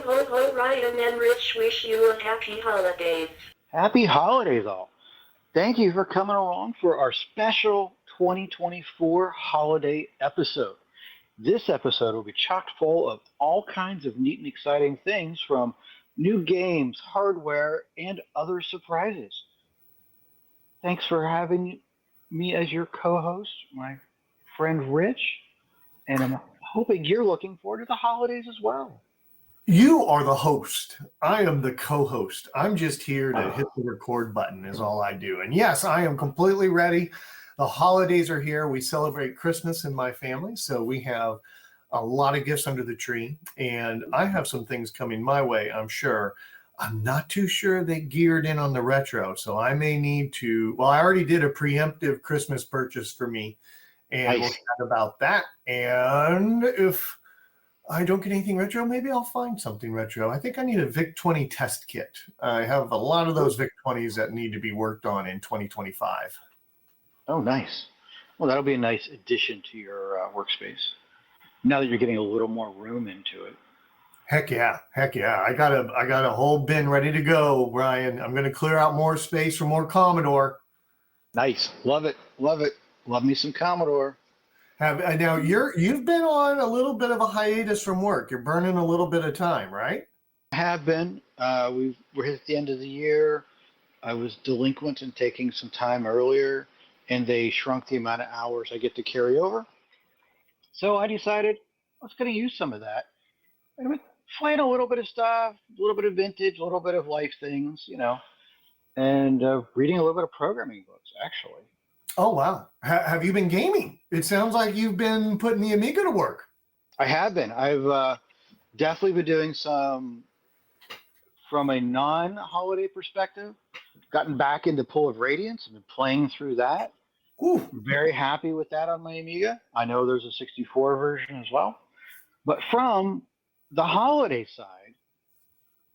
ho, Ryan and Rich wish you a happy holidays. Happy holidays, all. Thank you for coming along for our special 2024 holiday episode. This episode will be chock full of all kinds of neat and exciting things from new games, hardware, and other surprises. Thanks for having me as your co host, my friend Rich, and I'm hoping you're looking forward to the holidays as well. You are the host. I am the co-host. I'm just here to hit the record button is all I do. And yes, I am completely ready. The holidays are here. We celebrate Christmas in my family, so we have a lot of gifts under the tree. And I have some things coming my way, I'm sure. I'm not too sure they geared in on the retro, so I may need to. Well, I already did a preemptive Christmas purchase for me, and we'll chat about that. And if I don't get anything retro, maybe I'll find something retro. I think I need a VIC-20 test kit. I have a lot of those VIC-20s that need to be worked on in 2025. Oh, nice. Well, that'll be a nice addition to your workspace. Now that you're getting a little more room into it. Heck yeah. I got a whole bin ready to go, Brian. I'm going to clear out more space for more Commodore. Nice. Love it. Love me some Commodore. Now you've been on a little bit of a hiatus from work. You're burning a little bit of time, right? I have been. We're at the end of the year. I was delinquent in taking some time earlier, and they shrunk the amount of hours I get to carry over. So I decided I was going to use some of that. And I'm playing a little bit of stuff, a little bit of vintage, a little bit of life things, and reading a little bit of programming books, actually. Oh, wow. Have you been gaming? It sounds like you've been putting the Amiga to work. I have been. I've definitely been doing some, from a non-holiday perspective, gotten back into Pull of Radiance. I've been playing through that. Ooh. Very happy with that on my Amiga. I know there's a 64 version as well. But from the holiday side,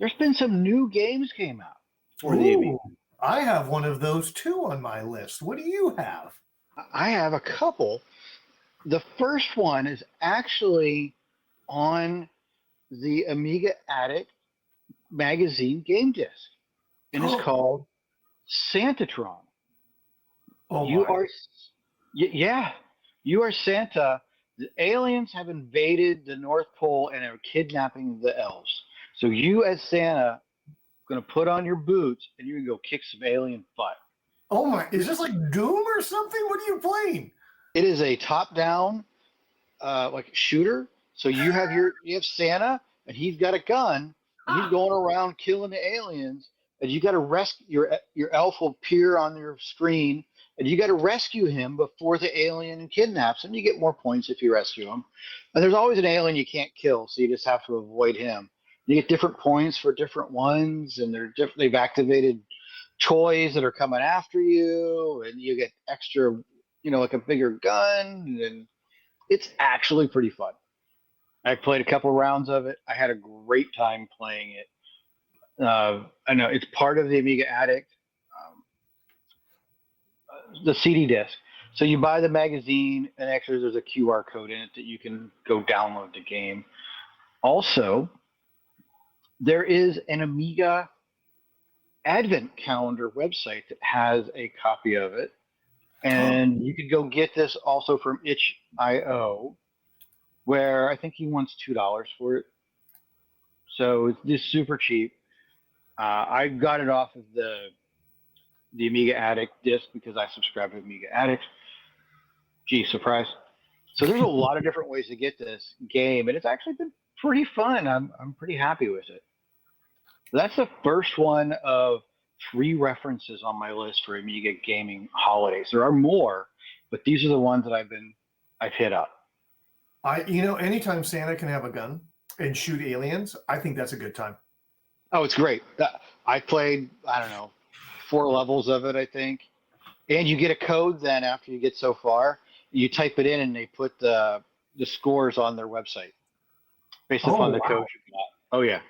there's been some new games came out for the Amiga. I have one of those too on my list. What do you have? I have a couple. The first one is actually on the Amiga Addict magazine game disc, and it's called Santatron. Oh, you are Santa. The aliens have invaded the North Pole and are kidnapping the elves. So you, as Santa, going to put on your boots and you're going to go kick some alien butt. Oh my, is this like Doom or something? What are you playing? It is a top-down like shooter. So you have Santa and he's got a gun and he's going around killing the aliens, and you got to rescue your elf will appear on your screen, and you got to rescue him before the alien kidnaps him. You get more points if you rescue him. And there's always an alien you can't kill, so you just have to avoid him. You get different points for different ones, and they've activated toys that are coming after you, and you get extra, like a bigger gun, and it's actually pretty fun. I played a couple rounds of it. I had a great time playing it. I know it's part of the Amiga Addict, the CD disc. So you buy the magazine, and actually there's a QR code in it that you can go download the game. Also, there is an Amiga Advent Calendar website that has a copy of it. And you could go get this also from itch.io, where I think he wants $2 for it. So it's just super cheap. I got it off of the Amiga Addict disc because I subscribe to Amiga Addict. Gee, surprise. So there's a lot of different ways to get this game, and it's actually been pretty fun. I'm pretty happy with it. That's the first one of 3 references on my list for Amiga gaming holidays. There are more, but these are the ones that I've hit up. Anytime Santa can have a gun and shoot aliens, I think that's a good time. Oh, it's great. I played, 4 levels of it, I think. And you get a code then after you get so far. You type it in and they put the scores on their website based upon the code you got. Oh, yeah.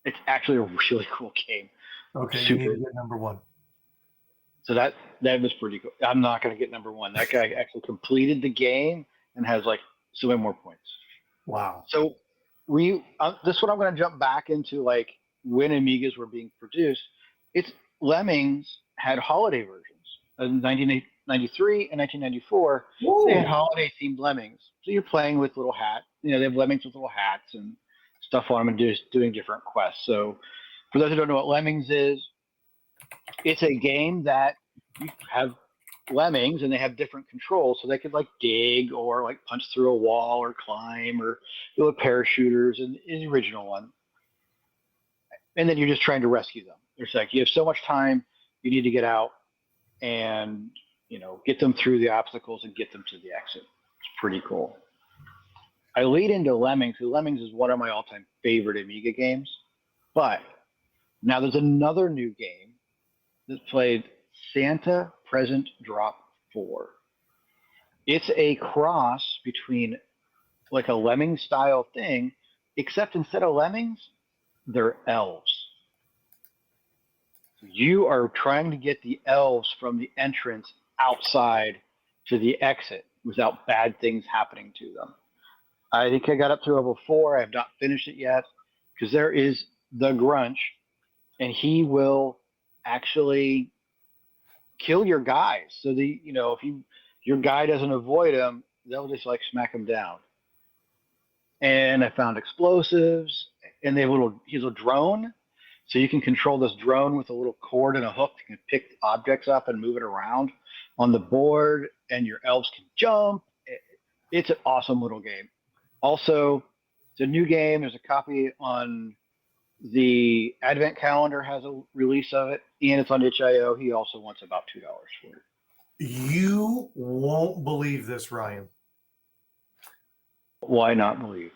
It's actually a really cool game. Okay, you need to get number 1. So that was pretty cool. I'm not going to get number 1. That guy actually completed the game and has so many more points. Wow. So this is what I'm going to jump back into, like when Amigas were being produced. It's Lemmings had holiday versions in 1993 and 1994. They had Woo! holiday themed Lemmings. So you're playing with little hats. You know, they have Lemmings with little hats and stuff on them and just doing different quests. So for those who don't know what Lemmings is, it's a game that you have lemmings and they have different controls, so they could like dig or like punch through a wall or climb or do a parachuters in the original one. And then you're just trying to rescue them. It's like you have so much time, you need to get out and get them through the obstacles and get them to the exit. It's pretty cool. I lead into Lemmings. Lemmings is one of my all-time favorite Amiga games, but now there's another new game that's played, Santa Present Drop 4. It's a cross between like a lemming style thing, except instead of lemmings, they're elves. You are trying to get the elves from the entrance outside to the exit without bad things happening to them. I think I got up to level 4. I have not finished it yet because there is the Grunch, and he will actually kill your guys. So if your guy doesn't avoid him, they'll just like smack him down. And I found explosives, and he's a drone, so you can control this drone with a little cord and a hook. You can pick objects up and move it around on the board, and your elves can jump. It's an awesome little game. Also, it's a new game. There's a copy on the Advent calendar, has a release of it, and it's on itch.io. He also wants about $2 for it. You won't believe this, Ryan. Why not believe?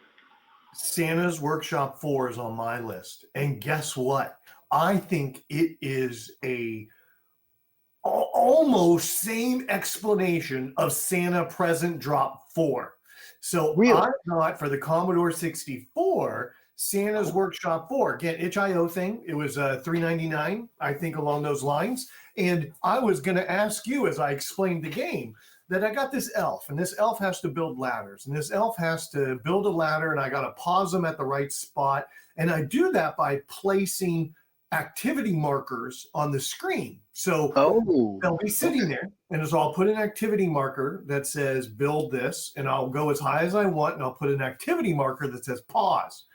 Santa's Workshop 4 is on my list. And guess what? I think it is a almost same explanation of Santa Present Drop 4. So really? I thought for the Commodore 64, Santa's Workshop 4, again, itch.io thing. It was $3.99, I think, along those lines. And I was going to ask you, as I explained the game, that I got this elf, and this elf has to build ladders, and this elf has to build a ladder, and I got to pause them at the right spot. And I do that by placing activity markers on the screen. So they'll be sitting there, and so I'll put an activity marker that says build this, and I'll go as high as I want, and I'll put an activity marker that says pause.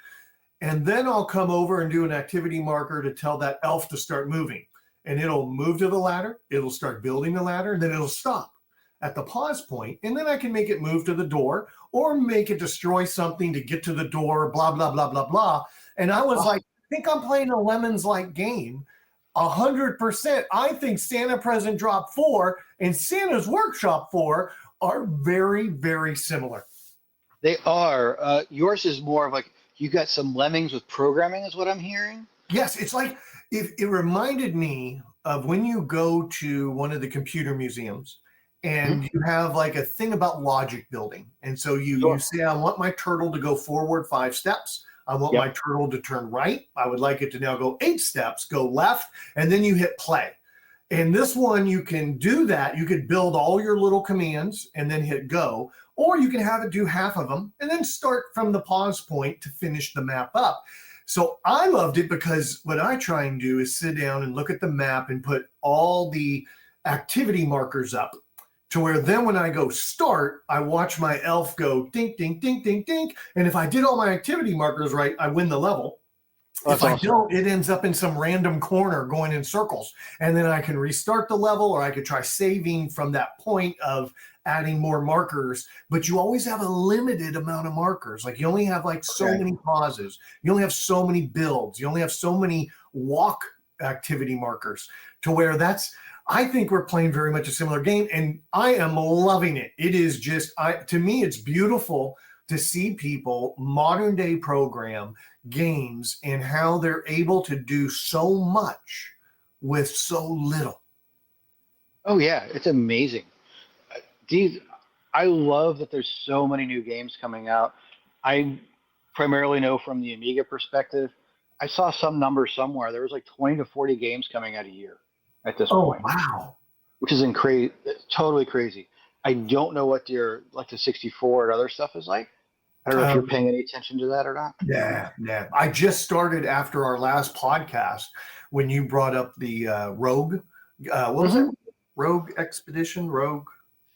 And then I'll come over and do an activity marker to tell that elf to start moving. And it'll move to the ladder, it'll start building the ladder, and then it'll stop at the pause point. And then I can make it move to the door or make it destroy something to get to the door, blah, blah, blah, blah, blah. And I was like, I think I'm playing a Lemons-like game. 100%. I think Santa Present Drop 4 and Santa's Workshop 4 are very, very similar. They are. Yours is more of like, you got some lemmings with programming is what I'm hearing? Yes, it's like, it reminded me of when you go to one of the computer museums and you have like a thing about logic building. And so you say, I want my turtle to go forward 5 steps. I want my turtle to turn right. I would like it to now go 8 steps, go left, and then you hit play. And this one, you can do that. You could build all your little commands and then hit go, or you can have it do half of them and then start from the pause point to finish the map up. So I loved it because what I try and do is sit down and look at the map and put all the activity markers up to where then when I go start, I watch my elf go dink, dink, dink, dink, dink. And if I did all my activity markers right, I win the level. If I don't, it ends up in some random corner going in circles. And then I can restart the level, or I could try saving from that point of adding more markers. But you always have a limited amount of markers. Like you only have like so many pauses. You only have so many builds. You only have so many walk activity markers, to where I think we're playing very much a similar game, and I am loving it. It is just, to me, it's beautiful to see people modern day program games and how they're able to do so much with so little. Oh yeah, it's amazing. I love that there's so many new games coming out. I primarily know from the Amiga perspective. I saw some number somewhere. There was like 20 to 40 games coming out a year at this point. Oh, wow. Which is totally crazy. I don't know what the 64 and other stuff is like, I don't know if you're paying any attention to that or not. Nah. I just started after our last podcast when you brought up the Rogue. What was it? Rogue Expedition? Rogue.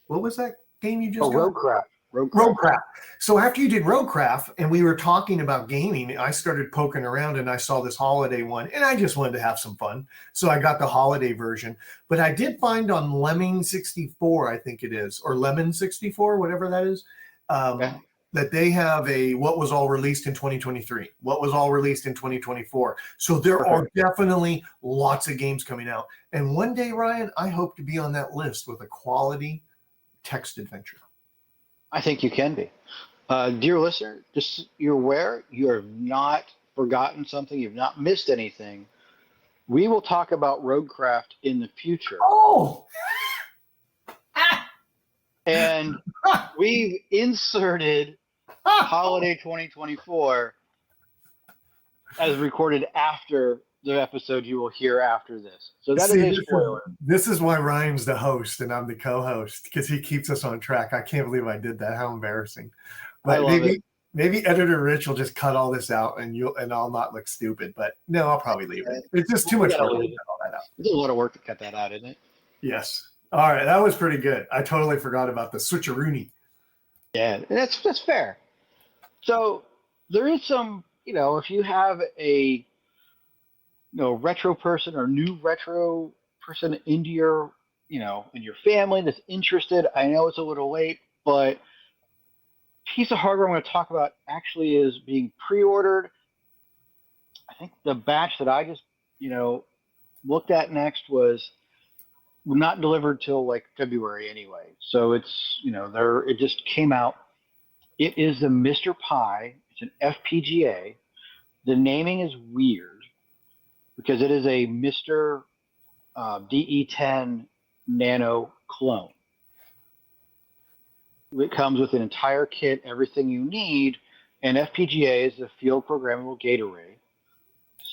What was that game you just got? Roguecraft. Roguecraft. So after you did Roguecraft and we were talking about gaming, I started poking around and I saw this holiday one and I just wanted to have some fun. So I got the holiday version. But I did find on Lemming 64, I think it is, or Lemon 64, whatever that is, that they have a what was all released in 2023, what was all released in 2024. So there are definitely lots of games coming out. And one day, Ryan, I hope to be on that list with a quality text adventure. I think you can be. Dear listener, just you're aware, you have not forgotten something, you've not missed anything. We will talk about Roguecraft in the future. Oh! And we've inserted Holiday 2024 as recorded after the episode you will hear after this. So that is a spoiler. This is why Ryan's the host and I'm the co-host, because he keeps us on track. I can't believe I did that. How embarrassing. But maybe editor Rich will just cut all this out and I'll not look stupid. But no, I'll probably leave it. It's just too much work to cut all that out. It's a lot of work to cut that out, isn't it? Yes. All right, that was pretty good. I totally forgot about the switcheroony. Yeah, that's fair. So there is some, if you have a retro person or new retro person into your, in your family that's interested. I know it's a little late, but piece of hardware I'm going to talk about actually is being pre-ordered. I think the batch that I just, looked at next was not delivered till like February anyway. So it's, it just came out. It is the Mr. Pi. It's an FPGA. The naming is weird because it is a Mr. DE10 Nano clone. It comes with an entire kit, everything you need, and FPGA is a field programmable gate array.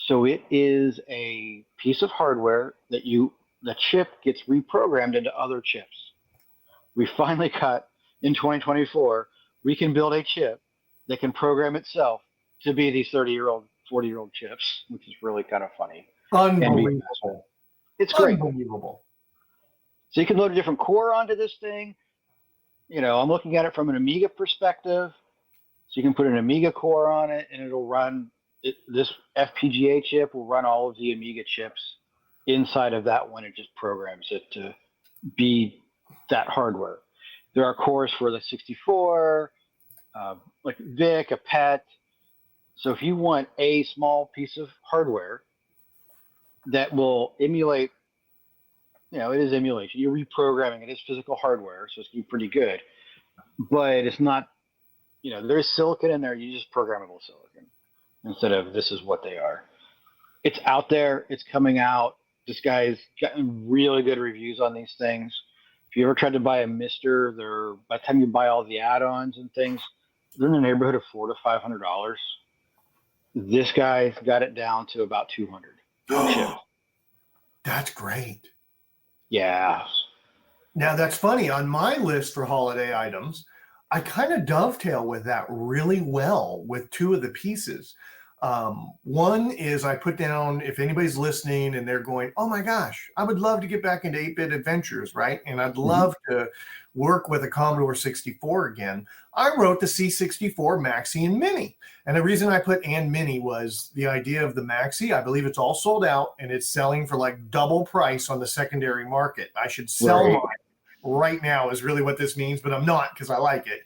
So it is a piece of hardware that the chip gets reprogrammed into other chips. We finally got, in 2024, we can build a chip that can program itself to be these 30-year-old, 40-year-old chips, which is really kind of funny. Unbelievable. It's great. Unbelievable. So you can load a different core onto this thing. I'm looking at it from an Amiga perspective. So you can put an Amiga core on it, and it'll run, this FPGA chip will run all of the Amiga chips inside of that one. It just programs it to be that hardware. There are cores for the 64, like VIC, a PET. So if you want a small piece of hardware that will emulate, it is emulation. You're reprogramming it. It's physical hardware, so it's going to be pretty good. But it's not, there is silicon in there. You just programmable silicon instead of this is what they are. It's out there. It's coming out. This guy's gotten really good reviews on these things. If you ever tried to buy a Mister, by the time you buy all the add-ons and things, they're in the neighborhood of $400 to $500. This guy's got it down to about $200. That's great. Yeah. Now that's funny. On my list for holiday items, I kind of dovetail with that really well with two of the pieces. One is I put down, if anybody's listening and they're going, oh my gosh, I would love to get back into 8-bit adventures, right? And I'd love to work with a Commodore 64 again. I wrote the C64 Maxi and Mini. And the reason I put and Mini was the idea of the Maxi. I believe it's all sold out and it's selling for like double price on the secondary market. I should sell mine right now is really what this means, but I'm not because I like it.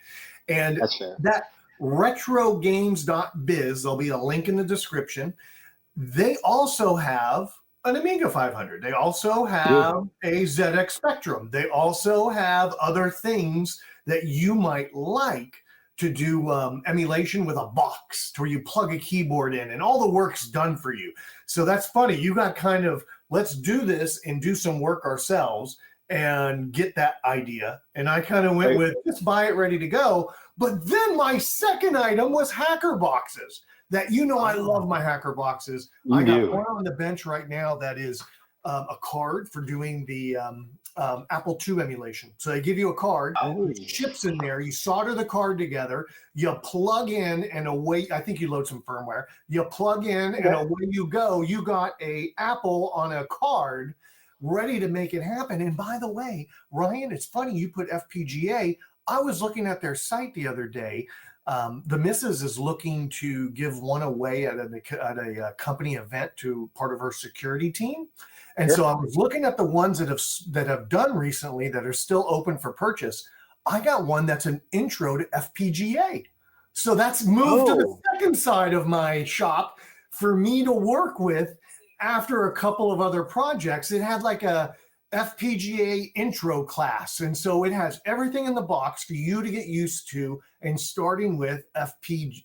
And that retrogames.biz, there'll be a link in the description. They also have an Amiga 500. They also have a ZX Spectrum. They also have other things that you might like to do emulation with a box to where you plug a keyboard in and all the work's done for you. So that's funny. You got kind of, let's do this and do some work ourselves and get that idea. And I kind of went with, just buy it ready to go. But then my second item was hacker boxes that, I love my hacker boxes. I got one on the bench right now that is a card for doing the Apple II emulation. So they give you a card, with chips in there. You solder the card together. You plug in and away. I think you load some firmware. You plug in and away you go. You got a Apple on a card, ready to make it happen. And by the way, Ryan, it's funny you put FPGA. I was looking at their site the other day. The missus is looking to give one away at a company event to part of her security team. And so I was looking at the ones that have done recently that are still open for purchase. I got one that's an intro to FPGA. So that's moved to the second side of my shop for me to work with after a couple of other projects. It had like a FPGA intro class. And so it has everything in the box for you to get used to, and starting with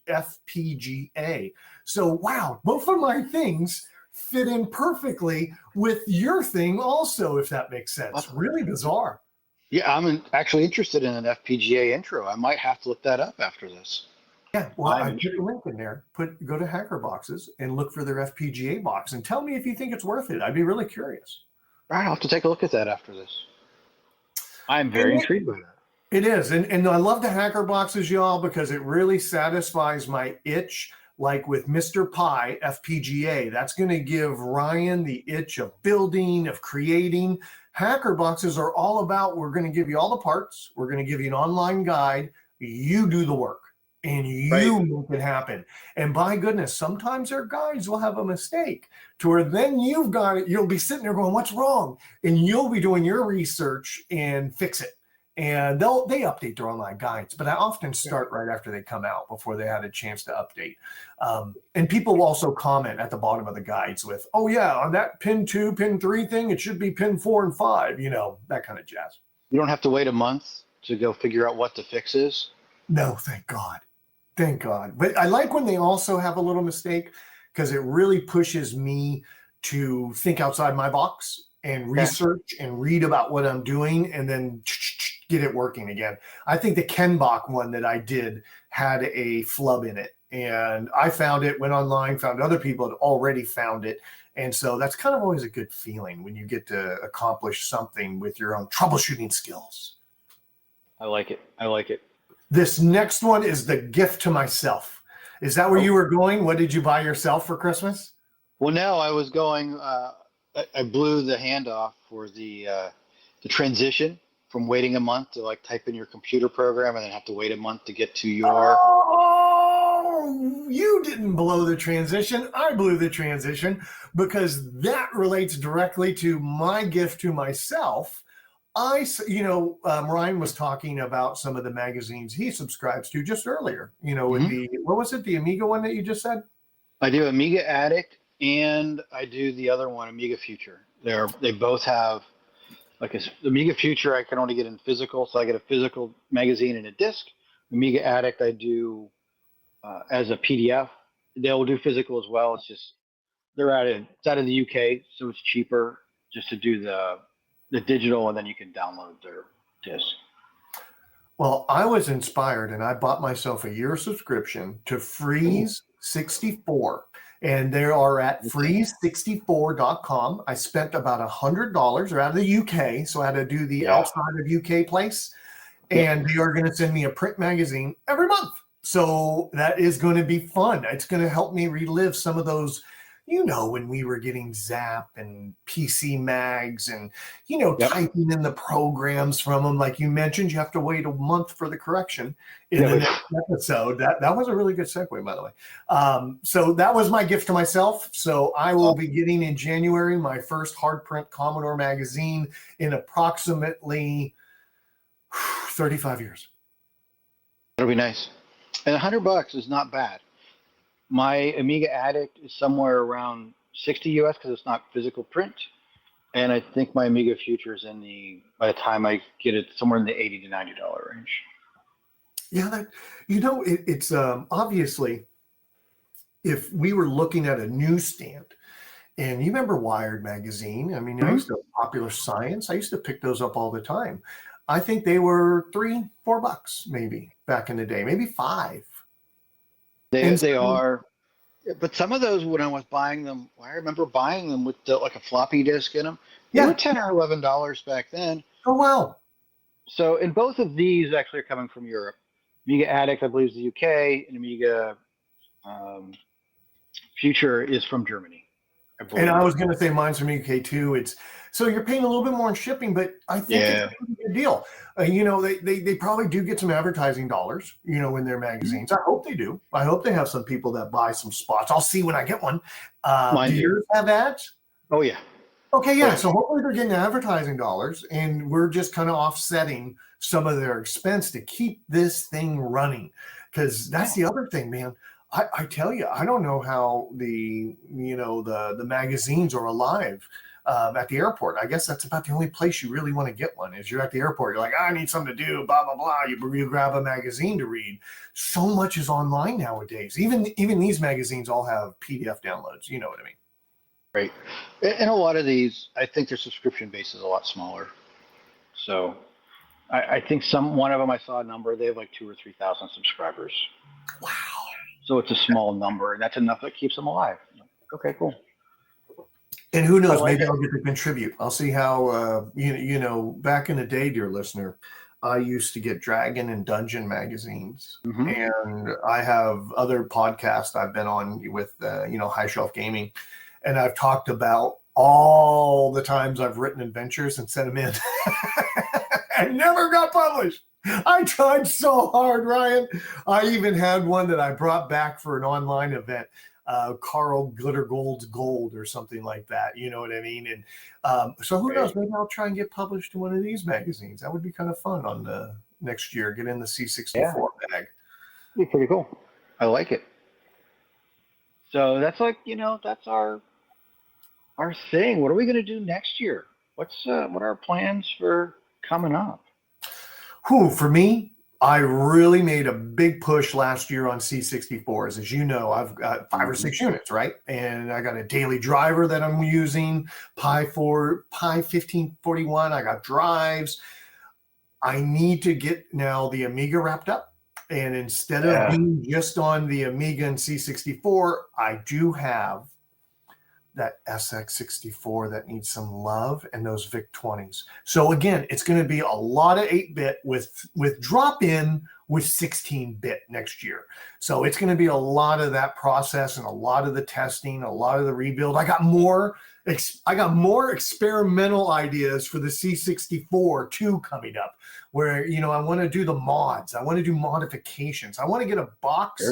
FPGA. So wow, both of my things fit in perfectly with your thing also, if that makes sense. Really bizarre. Yeah, I'm actually interested in an FPGA intro. I might have to look that up after this. Yeah, well, I put a link in there. Go to Hacker Boxes and look for their FPGA box and tell me if you think it's worth it. I'd be really curious. All right, I'll have to take a look at that after this. I'm very intrigued by that. It is. And I love the Hacker Boxes, y'all, because it really satisfies my itch. Like with Mr. Pi FPGA, that's going to give Ryan the itch of building, of creating. Hacker Boxes are all about, we're going to give you all the parts. We're going to give you an online guide. You do the work and you make it happen. And by goodness, sometimes their guides will have a mistake to where then you've got it. You'll be sitting there going, what's wrong? And you'll be doing your research and fix it. And they update their online guides, but I often start right after they come out, before they had a chance to update. And people will also comment at the bottom of the guides with, oh yeah, on that pin 2, pin 3 thing, it should be pin 4 and 5, that kind of jazz. You don't have to wait a month to go figure out what the fix is? No, thank God. Thank God. But I like when they also have a little mistake, because it really pushes me to think outside my box and research and read about what I'm doing, and then get it working again. I think the Kenbach one that I did had a flub in it, and I found it, went online, found other people had already found it. And so that's kind of always a good feeling when you get to accomplish something with your own troubleshooting skills. I like it. I like it. This next one is the gift to myself. Is that where you were going? What did you buy yourself for Christmas? Well, no, I was going, I blew the handoff for the transition from waiting a month to like type in your computer program and then have to wait a month to get to your. Oh, you didn't blow the transition. I blew the transition, because that relates directly to my gift to myself. Ryan was talking about some of the magazines he subscribes to just earlier, with what was it? The Amiga one that you just said? I do Amiga Addict, and I do the other one, Amiga Future. They both have like the Amiga Future I can only get in physical, so I get a physical magazine and a disc. Amiga Addict I do as a PDF. They'll do physical as well. It's just it's out of the UK, so it's cheaper just to do the digital, and then you can download their disc. Well, I was inspired, and I bought myself a year subscription to Freeze 64. And they are at freeze64.com. I spent about $100. They're out of the UK, so I had to do the outside of UK place. And they are going to send me a print magazine every month. So that is going to be fun. It's going to help me relive some of those, when we were getting Zap and PC Mags and, typing in the programs from them. Like you mentioned, you have to wait a month for the correction in the next episode. That was a really good segue, by the way. So that was my gift to myself. So I will be getting in January my first hard print Commodore magazine in approximately 35 years. That'll be nice. And $100 is not bad. My Amiga Addict is somewhere around 60 US because it's not physical print. And I think my Amiga Future is by the time I get it, somewhere in the $80 to $90 range. Yeah, it's obviously, if we were looking at a newsstand, and you remember Wired magazine, I mean, I used to Popular Science, I used to pick those up all the time. I think they were $3-4 maybe back in the day, maybe $5. They are. But some of those, when I was buying them, I remember buying them with like a floppy disk in them. They were Yeah. $10 or $11 back then. Oh, wow. So, and both of these actually are coming from Europe. Amiga Addict, I believe, is the UK, and Amiga um, Future is from Germany, I And believe. I was going to say mine's from UK too. It's so you're paying a little bit more in shipping, but I think it's a pretty good deal. They probably do get some advertising dollars, in their magazines. I hope they do. I hope they have some people that buy some spots. I'll see when I get one. Mine Do do. yours have ads? Oh yeah. Okay, Oh, yeah. yeah. So hopefully they're getting advertising dollars, and we're just kind of offsetting some of their expense to keep this thing running. Because that's the other thing, man. I tell you, I don't know how the magazines are alive at the airport. I guess that's about the only place you really want to get one is you're at the airport. You're like, I need something to do, blah, blah, blah. You grab a magazine to read. So much is online nowadays. Even these magazines all have PDF downloads. You know what I mean? Right. And a lot of these, I think their subscription base is a lot smaller. So I think one of them I saw a number, they have like 2,000 or 3,000 subscribers. Wow. So it's a small number, and that's enough that keeps them alive. Okay, cool. And who knows, maybe I'll get to contribute. I'll see how, back in the day, dear listener, I used to get Dragon and Dungeon magazines. Mm-hmm. And I have other podcasts I've been on with, High Shelf Gaming. And I've talked about all the times I've written adventures and sent them in and never got published. I tried so hard, Ryan. I even had one that I brought back for an online event, Carl Glittergold's Gold or something like that. You know what I mean? And so who knows? Maybe I'll try and get published in one of these magazines. That would be kind of fun on the next year. Get in the C64 bag. Be pretty cool. I like it. So that's like, that's our thing. What are we going to do next year? What are our plans for coming up? For me, I really made a big push last year on C64s. As you know, I've got 5 or 6 units, right? And I got a daily driver that I'm using, Pi 1541. I got drives. I need to get now the Amiga wrapped up. And instead of being just on the Amiga and C64, I do have that SX64 that needs some love and those VIC-20s. So again, it's going to be a lot of 8-bit with drop-in with 16-bit next year. So it's going to be a lot of that process and a lot of the testing, a lot of the rebuild. I got more experimental ideas for the C64 too coming up, where I want to do the mods. I want to do modifications. I want to get a box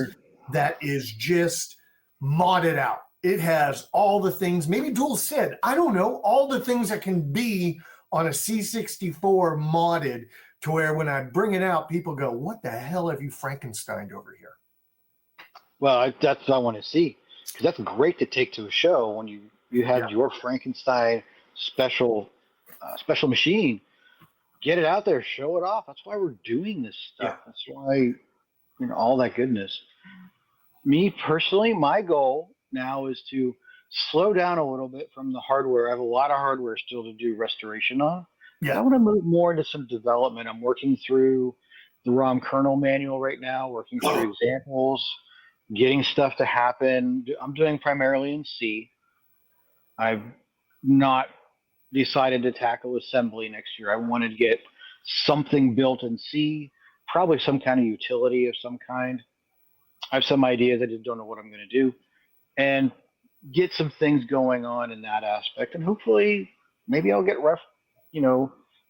that is just modded out. It has all the things, maybe dual SID, I don't know, all the things that can be on a C64 modded to where when I bring it out, people go, what the hell have you Frankensteined over here? Well, that's what I want to see, because that's great to take to a show when you have your Frankenstein special machine. Get it out there, show it off. That's why we're doing this stuff. That's why, all that goodness. Me personally, my goal now is to slow down a little bit from the hardware. I have a lot of hardware still to do restoration on. Yeah. I want to move more into some development. I'm working through the ROM kernel manual right now, working through examples, getting stuff to happen. I'm doing primarily in C. I've not decided to tackle assembly next year. I wanted to get something built in C, probably some kind of utility of some kind. I have some ideas. I just don't know what I'm going to do. And get some things going on in that aspect. And hopefully, maybe I'll get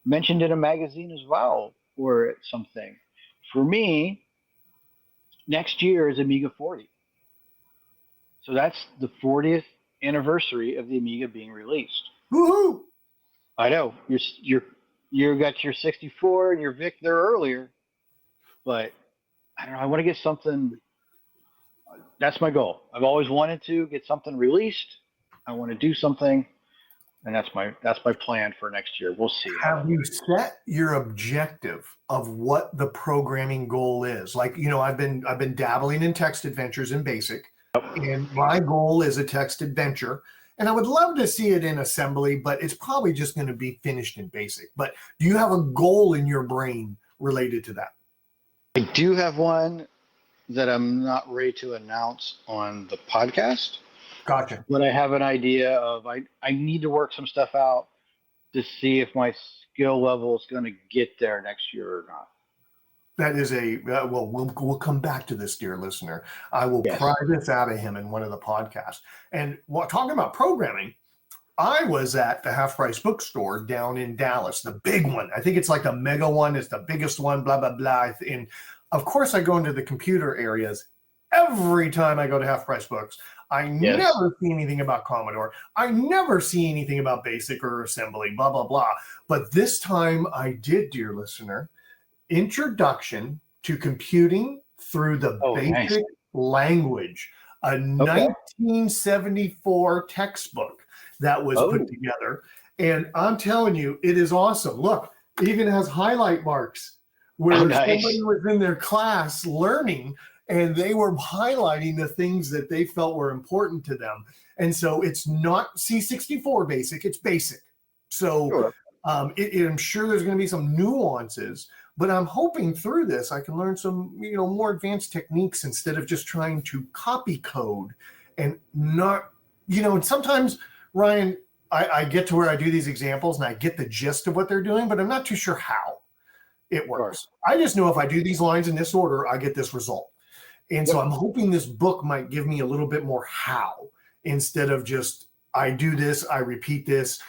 mentioned in a magazine as well or something. For me, next year is Amiga 40. So that's the 40th anniversary of the Amiga being released. Woohoo! I know you got your 64 and your VIC there earlier, but I don't know. I want to get something. That's my goal. I've always wanted to get something released. I want to do something, and that's my plan for next year. We'll see. Have you set your objective of what the programming goal is? Like, I've been dabbling in text adventures in BASIC, and my goal is a text adventure. And I would love to see it in assembly, but it's probably just going to be finished in BASIC. But do you have a goal in your brain related to that? I do have one. that I'm not ready to announce on the podcast, Gotcha. but I have an idea of I need to work some stuff out to see if my skill level is going to get there next year or not. That is we'll come back to this, dear listener. I will Yes. pry this out of him in one of the podcasts. And talking about programming, I was at the Half Price Bookstore down in Dallas, the big one. I think it's like the mega one. It's the biggest one, blah, blah, blah. And of course, I go into the computer areas every time I go to Half Price Books. I never see anything about Commodore. I never see anything about BASIC or assembly, blah, blah, blah. But this time I did, dear listener. Introduction to Computing Through the Basic Language, a 1974 textbook that was put together. And I'm telling you, it is awesome. Look, it even has highlight marks where somebody was in their class learning and they were highlighting the things that they felt were important to them. And so it's not C64 basic, it's basic. So I'm sure there's going to be some nuances, but I'm hoping through this I can learn some, more advanced techniques instead of just trying to copy code and not, and sometimes, Ryan, I get to where I do these examples and I get the gist of what they're doing, but I'm not too sure how it works. I just know if I do these lines in this order, I get this result. And so I'm hoping this book might give me a little bit more how instead of just I do this, I repeat this,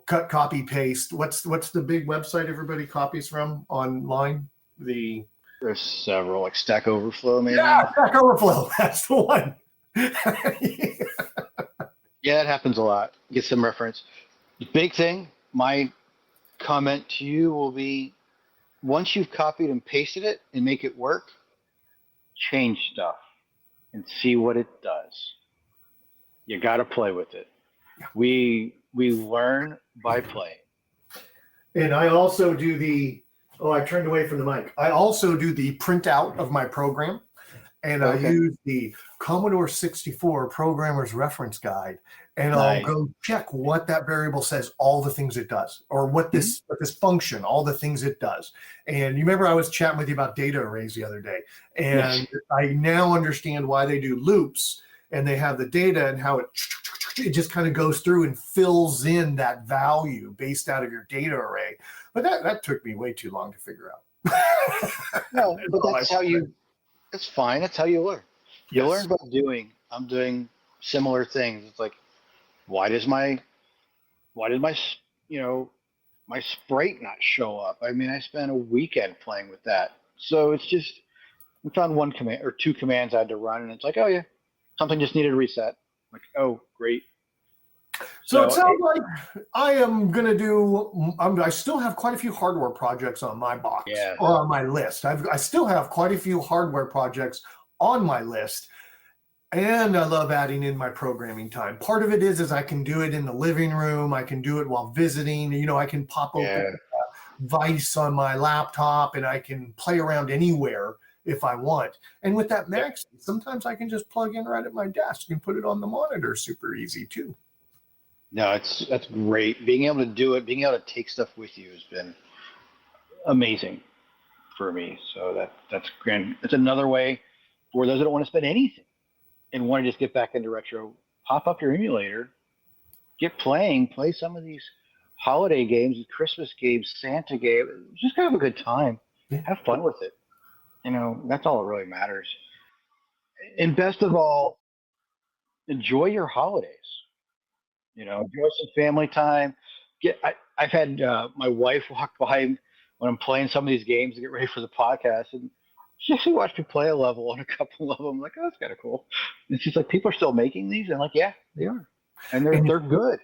cut, copy, paste. What's the big website everybody copies from online? There's several, like Stack Overflow, maybe. Yeah, Stack Overflow. That's the one. Yeah, it happens a lot. Get some reference. The big thing, my comment to you will be, once you've copied and pasted it and make it work, change stuff and see what it does. You got to play with it. Yeah. We learn by playing. And I also do I turned away from the mic. I also do the printout of my program. And I use the Commodore 64 Programmer's Reference Guide, and I'll go check what that variable says, all the things it does, or what this function, all the things it does. And you remember I was chatting with you about data arrays the other day, and I now understand why they do loops, and they have the data and how it just kind of goes through and fills in that value based out of your data array. But that took me way too long to figure out. No, but that's how you. It's fine. That's how you learn. You learn by doing. I'm doing similar things. It's like, why does my my sprite not show up? I mean, I spent a weekend playing with that. So it's just, we found one command or two commands I had to run, and it's like, oh yeah, something just needed a reset. I'm like, oh great. So it sounds like I am going to do, I still have quite a few hardware projects on my box, or on my list. I still have quite a few hardware projects on my list, and I love adding in my programming time. Part of it is I can do it in the living room. I can do it while visiting. I can pop open Vice on my laptop, and I can play around anywhere if I want. And with that Max, sometimes I can just plug in right at my desk and put it on the monitor super easy too. No, that's great. Being able to do it, being able to take stuff with you has been amazing for me. So that's grand. It's another way for those that don't want to spend anything and want to just get back into retro. Pop up your emulator, get playing, play some of these holiday games, Christmas games, Santa games. Just have a good time. Have fun with it. That's all that really matters. And best of all, enjoy your holidays. Enjoy some family time. I've had my wife walk by when I'm playing some of these games to get ready for the podcast, and she actually watched me play a level on a couple of them. I'm like, oh, that's kind of cool. And she's like, people are still making these? And I'm like, yeah, they are. And they're good.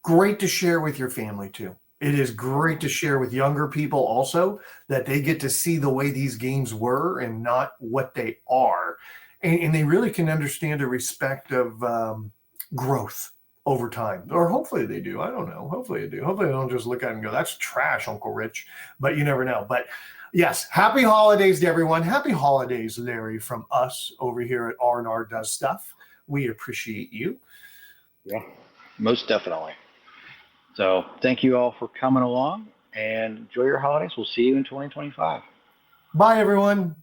Great to share with your family too. It is great to share with younger people also, that they get to see the way these games were and not what they are. And they really can understand a respect of growth over time, or hopefully they do. I don't know. Hopefully they do. Hopefully they don't just look at it and go, that's trash, Uncle Rich. But you never know. But yes, happy holidays to everyone. Happy holidays, Larry, from us over here at R&R Does Stuff. We appreciate you. Yeah, most definitely. So thank you all for coming along, and enjoy your holidays. We'll see you in 2025. Bye, everyone.